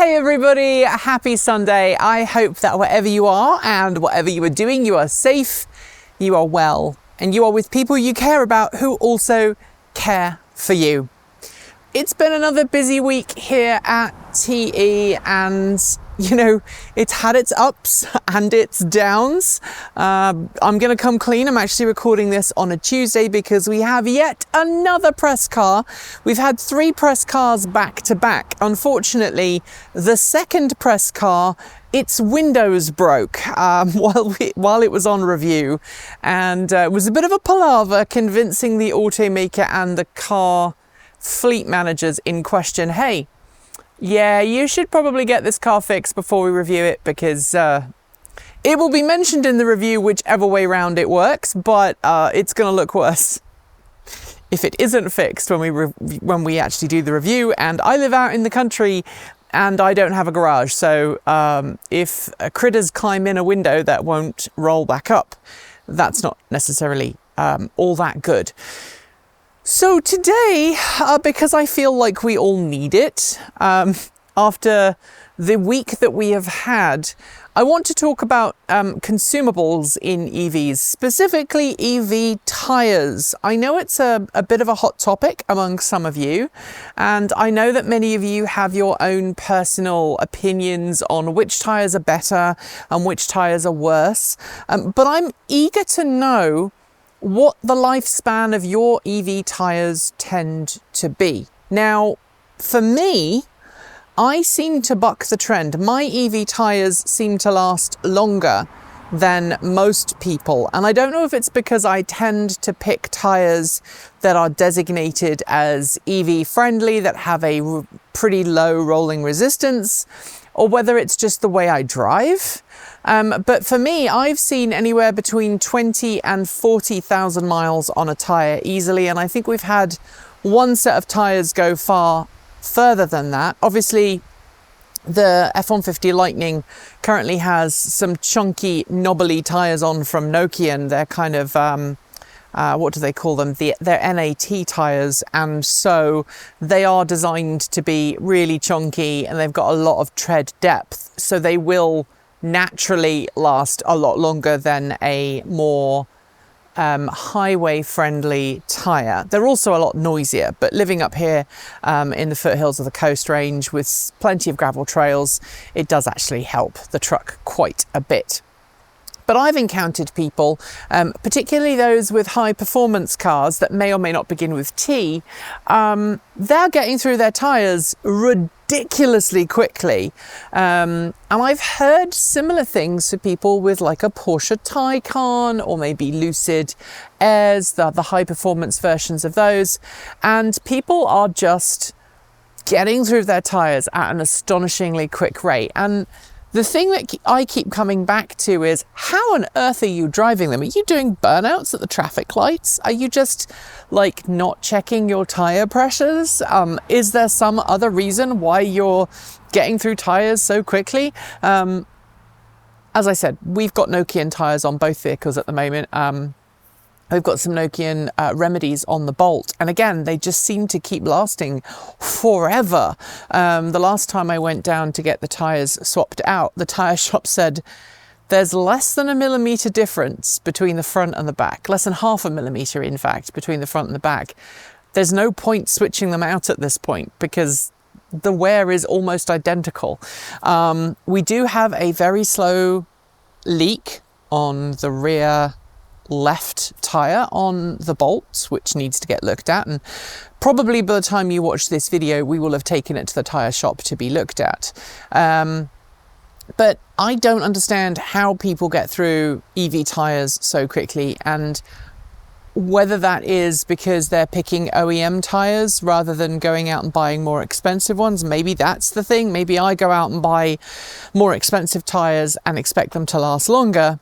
Hey everybody, happy Sunday. I hope that wherever you are and whatever you are doing, you are safe, you are well, and you are with people you care about who also care for you. It's been another busy week here at TE, and you know, it's had its ups and its downs. I'm going to come clean. I'm actually recording this on a Tuesday because we have yet another press car. We've had 3 press cars back to back. Unfortunately, the second press car, its windows broke while it was on review, and it was a bit of a palaver convincing the automaker and the car fleet managers in question, hey, yeah, you should probably get this car fixed before we review it, because it will be mentioned in the review whichever way round it works, but it's going to look worse if it isn't fixed when we actually do the review. And I live out in the country and I don't have a garage, so if critters climb in a window that won't roll back up, that's not necessarily all that good. So today, because I feel like we all need it, after the week that we have had, I want to talk about consumables in EVs, specifically EV tyres. I know it's a bit of a hot topic among some of you, and I know that many of you have your own personal opinions on which tyres are better and which tyres are worse, but I'm eager to know what the lifespan of your EV tyres tend to be. Now, for me, I seem to buck the trend. My EV tyres seem to last longer than most people. And I don't know if it's because I tend to pick tyres that are designated as EV friendly, that have a pretty low rolling resistance, or whether it's just the way I drive. But for me, I've seen anywhere between 20 and 40,000 miles on a tyre easily. And I think we've had one set of tyres go far further than that. Obviously, the F-150 Lightning currently has some chunky, knobbly tyres on from Nokian. They're kind of, what do they call them? They're NAT tyres. And so they are designed to be really chunky, and they've got a lot of tread depth. So they will naturally last a lot longer than a more highway friendly tyre. They're also a lot noisier, but living up here in the foothills of the Coast Range with plenty of gravel trails, it does actually help the truck quite a bit. But I've encountered people, particularly those with high performance cars that may or may not begin with T, they're getting through their tyres ridiculously quickly. And I've heard similar things for people with like a Porsche Taycan or maybe Lucid Airs, the high performance versions of those. And people are just getting through their tyres at an astonishingly quick rate. And the thing that I keep coming back to is, how on earth are you driving them? Are you doing burnouts at the traffic lights? Are you just like not checking your tyre pressures? Is there some other reason why you're getting through tyres so quickly? As I said, we've got Nokian tyres on both vehicles at the moment. We've got some Nokian remedies on the Bolt. And again, they just seem to keep lasting forever. The last time I went down to get the tyres swapped out, the tyre shop said there's less than a millimetre difference between the front and the back. Less than half a millimetre, in fact, between the front and the back. There's no point switching them out at this point because the wear is almost identical. We do have a very slow leak on the rear left tyre on the bolts, which needs to get looked at, and probably by the time you watch this video we will have taken it to the tyre shop to be looked at. But I don't understand how people get through EV tyres so quickly, and whether that is because they're picking OEM tyres rather than going out and buying more expensive ones. Maybe that's the thing. Maybe I go out and buy more expensive tyres and expect them to last longer.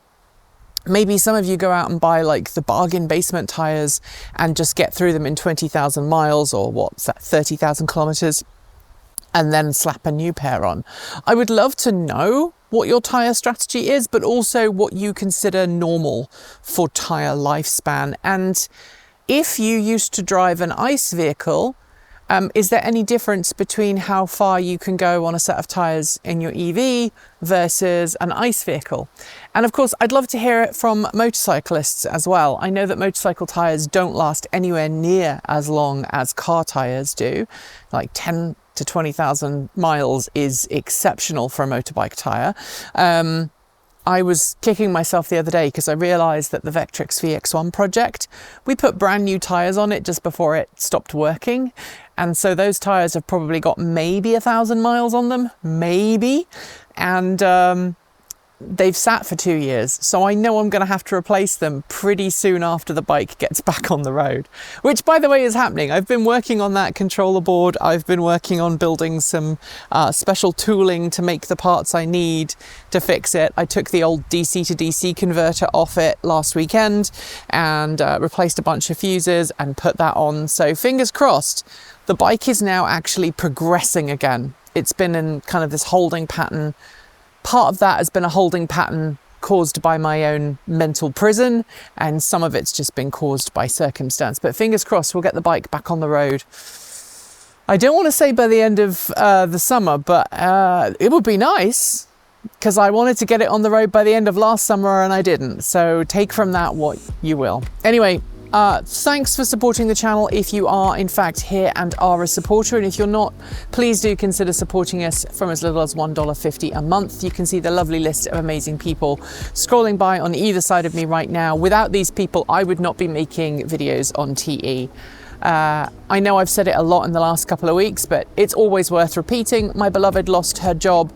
Maybe some of you go out and buy like the bargain basement tyres and just get through them in 20,000 miles, or what's that, 30,000 kilometres, and then slap a new pair on. I would love to know what your tyre strategy is, but also what you consider normal for tyre lifespan. And if you used to drive an ICE vehicle Is there any difference between how far you can go on a set of tyres in your EV versus an ICE vehicle? And of course, I'd love to hear it from motorcyclists as well. I know that motorcycle tyres don't last anywhere near as long as car tyres do. Like 10 to 20,000 miles is exceptional for a motorbike tyre. I was kicking myself the other day because I realised that the Vectrix VX1 project, we put brand new tyres on it just before it stopped working. And so those tyres have probably got maybe 1,000 miles on them, maybe. And they've sat for 2 years. So I know I'm going to have to replace them pretty soon after the bike gets back on the road, which by the way is happening. I've been working on that controller board. I've been working on building some special tooling to make the parts I need to fix it. I took the old DC to DC converter off it last weekend and replaced a bunch of fuses and put that on. So fingers crossed, the bike is now actually progressing again. It's been in kind of this holding pattern. Part of that has been a holding pattern caused by my own mental prison, and some of it's just been caused by circumstance. But fingers crossed, we'll get the bike back on the road. I don't want to say by the end of the summer, but it would be nice, because I wanted to get it on the road by the end of last summer and I didn't. So take from that what you will. Anyway, thanks for supporting the channel if you are in fact here and are a supporter, and if you're not, please do consider supporting us from as little as $1.50 a month. You can see the lovely list of amazing people scrolling by on either side of me right now. Without these people, I would not be making videos on TE. I know I've said it a lot in the last couple of weeks, but it's always worth repeating. My beloved lost her job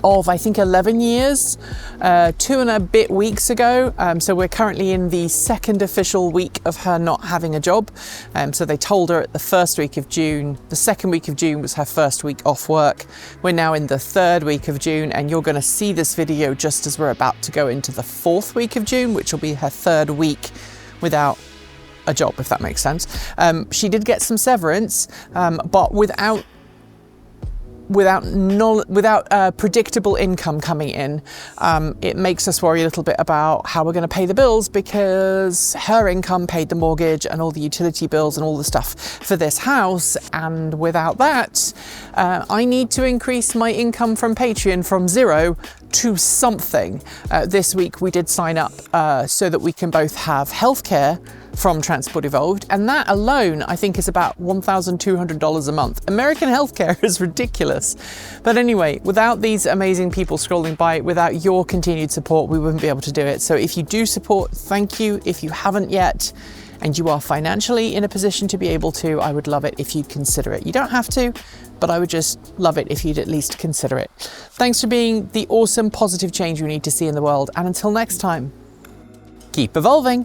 of I think 11 years, 2 and a bit weeks ago. So we're currently in the second official week of her not having a job. So they told her at the first week of June. The second week of June was her first week off work. We're now in the third week of June, and you're going to see this video just as we're about to go into the fourth week of June, which will be her third week without a job, if that makes sense. She did get some severance, but without predictable income coming in, it makes us worry a little bit about how we're going to pay the bills, because her income paid the mortgage and all the utility bills and all the stuff for this house. And without that, I need to increase my income from Patreon from 0 to something. This week we did sign up so that we can both have healthcare from Transport Evolved, and that alone I think is about $1,200 a month. American healthcare is ridiculous. But anyway, without these amazing people scrolling by, without your continued support, we wouldn't be able to do it. So if you do support, thank you. If you haven't yet, and you are financially in a position to be able to, I would love it if you'd consider it. You don't have to, but I would just love it if you'd at least consider it. Thanks for being the awesome, positive change we need to see in the world. And until next time, keep evolving.